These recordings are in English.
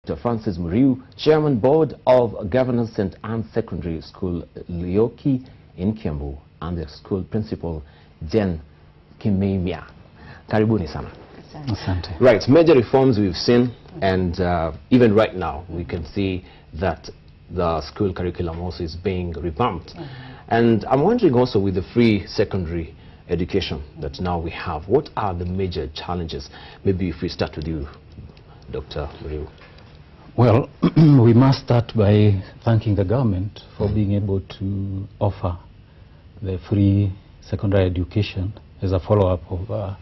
Dr. Francis Muriu, Chairman Board of Governors St. Anne's Secondary School, Lioki in Kiambu, and the school principal, Jen Kimemia. Karibuni sana. Asante. Right, major reforms we've seen, and even right now we can see that the school curriculum also is being revamped. And I'm wondering also, with the free secondary education that now we have, what are the major challenges? Maybe if we start with you, Dr. Muriu. Well, we must start by thanking the government for being able to offer the free secondary education as a follow-up of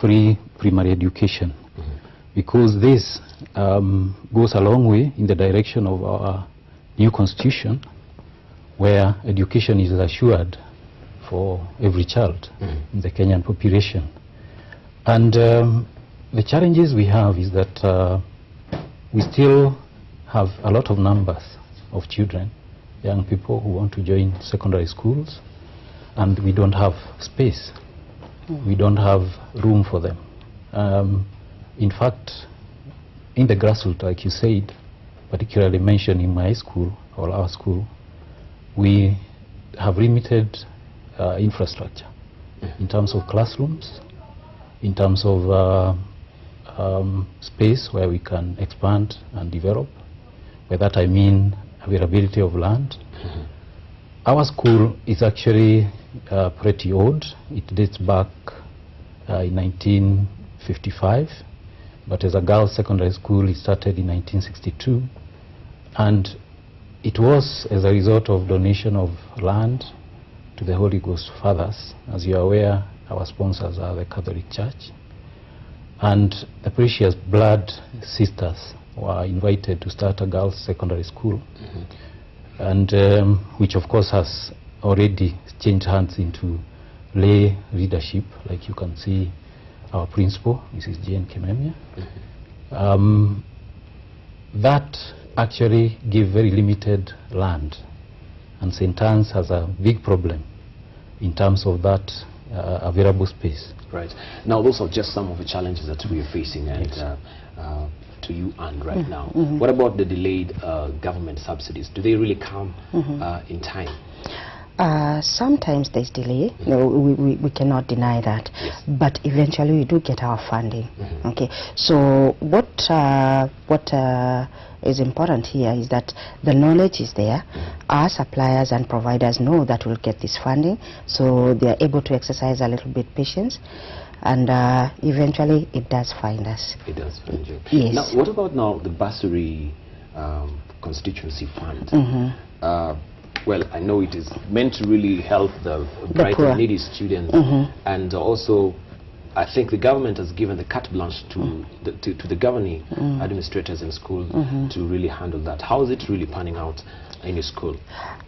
free primary education, because this goes a long way in the direction of our new constitution, where education is assured for every child in the Kenyan population. And the challenges we have is that we still have a lot of numbers of children, young people who want to join secondary schools, and we don't have space. We don't have room for them. In fact, in the grassroots, like you said, particularly mentioned in my school or our school, we have limited infrastructure in terms of classrooms, in terms of space where we can expand and develop. By that I mean availability of land. Our school is actually pretty old. It dates back in 1955, but as a girls' secondary school it started in 1962, and it was as a result of donation of land to the Holy Ghost Fathers. As you are aware, our sponsors are the Catholic Church, and the Precious Blood Sisters were invited to start a girls' secondary school, and which of course has already changed hands into lay leadership, like you can see our principal, Mrs. Jane Kimemia. That actually gave very limited land, and St. Anne's has a big problem in terms of that available space. Right. Now, those are just some of the challenges that we are facing, and to you and right now. What about the delayed government subsidies? Do they really come in time? Sometimes there's delay. No, we cannot deny that. Yes. But eventually we do get our funding. Okay. So what is important here is that the knowledge is there. Our suppliers and providers know that we'll get this funding, so they are able to exercise a little bit patience, and eventually it does find us. It does find you. Yes. Now, what about now the bursary constituency fund? Well, I know it is meant to really help the bright and needy students, and also I think the government has given the carte blanche to the governing administrators in school to really handle that. How is it really panning out in your school?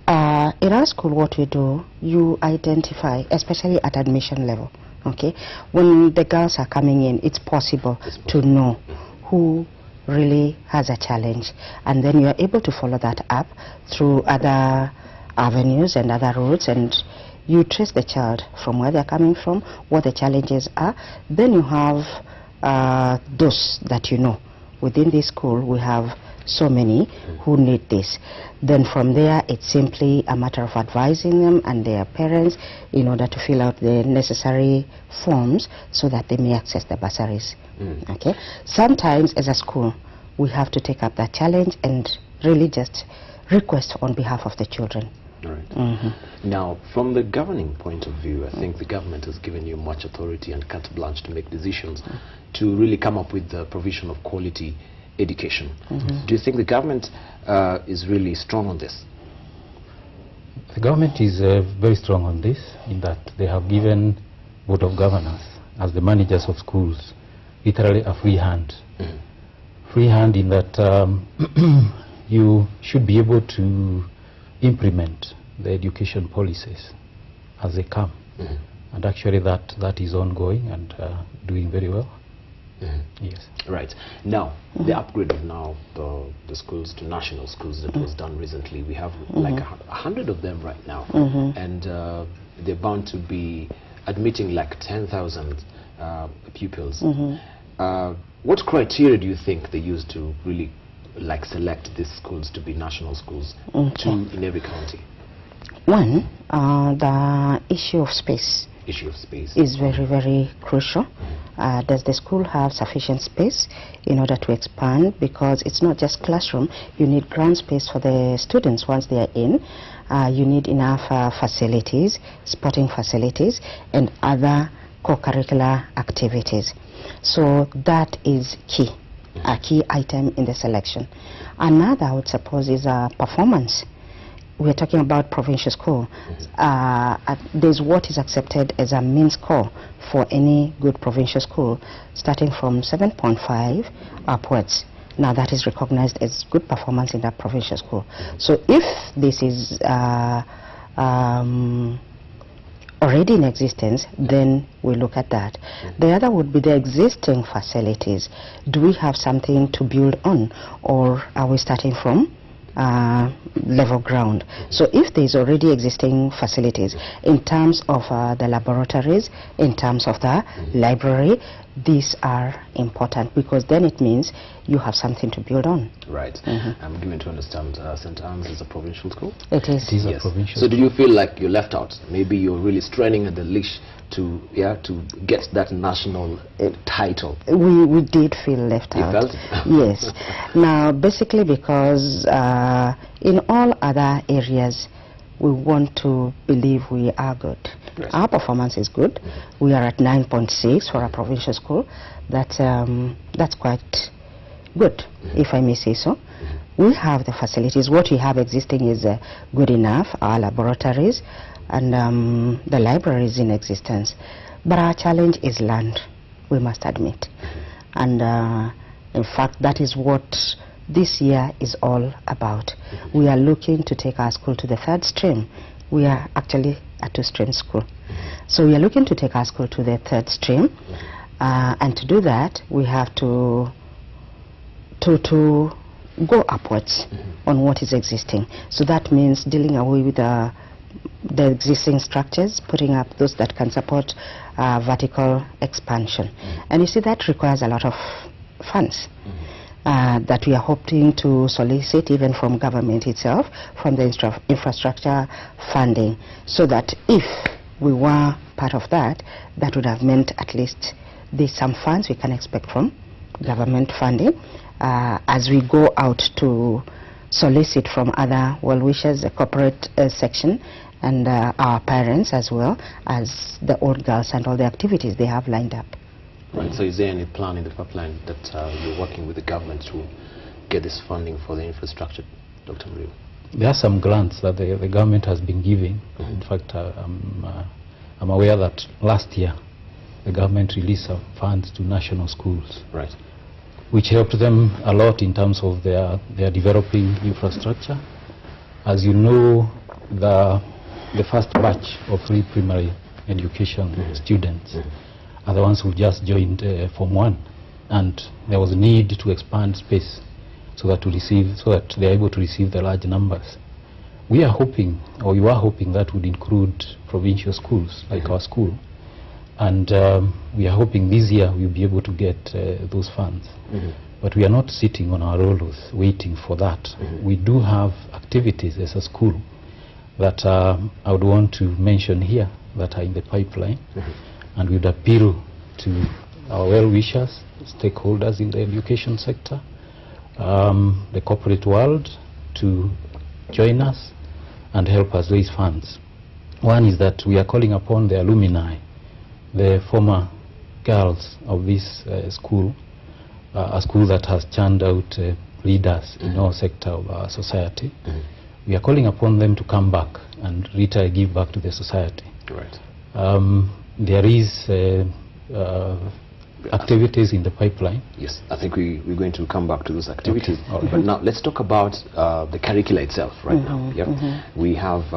In our school, what we do, you identify, especially at admission level, okay? When the girls are coming in, it's possible to know who really has a challenge, and then you are able to follow that up through other avenues and other routes, and you trace the child from where they're coming from, what the challenges are. Then you have those that you know. Within this school, we have so many who need this. Then from there, it's simply a matter of advising them and their parents in order to fill out the necessary forms so that they may access the bursaries. Okay. Sometimes, as a school, we have to take up that challenge and really just request on behalf of the children. Right. Now, from the governing point of view, I think the government has given you much authority and carte blanche to make decisions to really come up with the provision of quality education. Do you think the government is really strong on this? The government is very strong on this, in that they have given Board of Governors, as the managers of schools, literally a free hand. Free hand in that you should be able to implement the education policies as they come, and actually that is ongoing and doing very well. Yes. Right. Now, the upgrade of now the schools to national schools that was done recently, we have like 100 of them right now, and they're bound to be admitting like 10,000 pupils. What criteria do you think they use to really like select these schools to be national schools, two in every county? One, the issue of space. Issue of space is very, very crucial. Does the school have sufficient space in order to expand? Because it's not just classroom. You need ground space for the students once they are in. You need enough facilities, sporting facilities, and other co-curricular activities. So that is key, a key item in the selection. Another, I would suppose, is performance. We're talking about provincial school. There's what is accepted as a mean score for any good provincial school, starting from 7.5 upwards. Now that is recognized as good performance in that provincial school. So if this is already in existence, then we look at that. The other would be the existing facilities. Do we have something to build on, or are we starting from level ground? So if there is already existing facilities in terms of the laboratories, in terms of the library, these are important, because then it means you have something to build on. Right. I'm given to understand St. Anne's is a provincial school? It is. It is a provincial So do you feel like you're left out? Maybe you're really straining at the leash to get that national title. We did feel left out. You felt? Yes. Now, basically because in all other areas, we want to believe we are good. Right. Our performance is good. We are at 9.6 for a provincial school. That's quite good, if I may say so. We have the facilities. What we have existing is good enough. Our laboratories and the libraries in existence. But our challenge is land, we must admit. And in fact, that is what this year is all about. We are looking to take our school to the third stream. We are actually a two-stream school. So we are looking to take our school to the third stream. And to do that, we have to go upwards on what is existing. So that means dealing away with the existing structures, putting up those that can support vertical expansion. And you see, that requires a lot of funds that we are hoping to solicit even from government itself, from the infrastructure funding, so that if we were part of that, that would have meant at least there's some funds we can expect from government funding as we go out to solicit from other well-wishers, the corporate section, and our parents, as well as the old girls and all the activities they have lined up. Right. So is there any plan in the pipeline that you're working with the government to get this funding for the infrastructure, Dr. Muriu? There are some grants that the government has been giving. In fact, I'm aware that last year the government released some funds to national schools, right, which helped them a lot in terms of their developing infrastructure. As you know, the first batch of free primary education students are the ones who just joined Form 1, and there was a need to expand space so that they are able to receive the large numbers. We are hoping, or you are hoping, that would include provincial schools like our school, and we are hoping this year we'll be able to get those funds. But we are not sitting on our laurels waiting for that. We do have activities as a school that I would want to mention here that are in the pipeline, and we would appeal to our well-wishers, stakeholders in the education sector, the corporate world, to join us and help us raise funds. One is that we are calling upon the alumni, the former girls of this school, a school that has churned out leaders in all sector of our society. We are calling upon them to come back and give back to the society. Right. There is activities in the pipeline. Yes, I think we're going to come back to those activities. Okay. Right. But now let's talk about the curricula itself right now. Yep. We have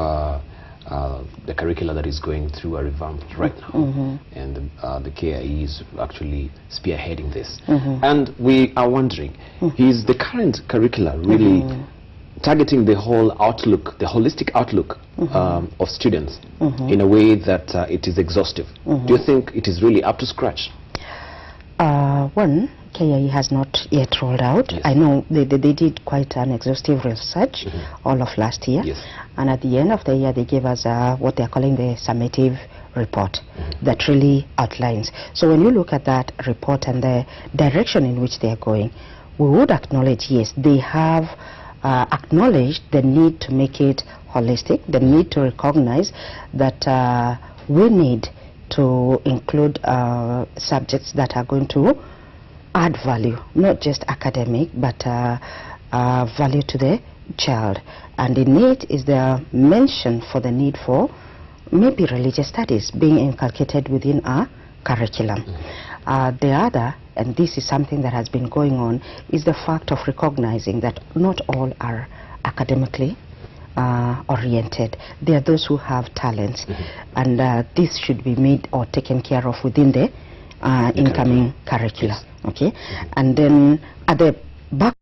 the curricula that is going through a revamp right now, and the KIE is actually spearheading this. And we are wondering, is the current curricula really targeting the whole outlook, the holistic outlook of students in a way that it is exhaustive? Do you think it is really up to scratch? One, KIE has not yet rolled out. Yes. I know they did quite an exhaustive research all of last year. Yes. And at the end of the year, they gave us what they're calling the summative report that really outlines. So when you look at that report and the direction in which they are going, we would acknowledge, yes, they have acknowledged the need to make it holistic, the need to recognize that we need to include subjects that are going to add value, not just academic, but value to the child. And in it is the mention for the need for maybe religious studies being inculcated within our curriculum. The other, and this is something that has been going on, is the fact of recognizing that not all are academically oriented. There are those who have talents, and this should be made or taken care of within the incoming curricula. Yes. Okay, and then at the back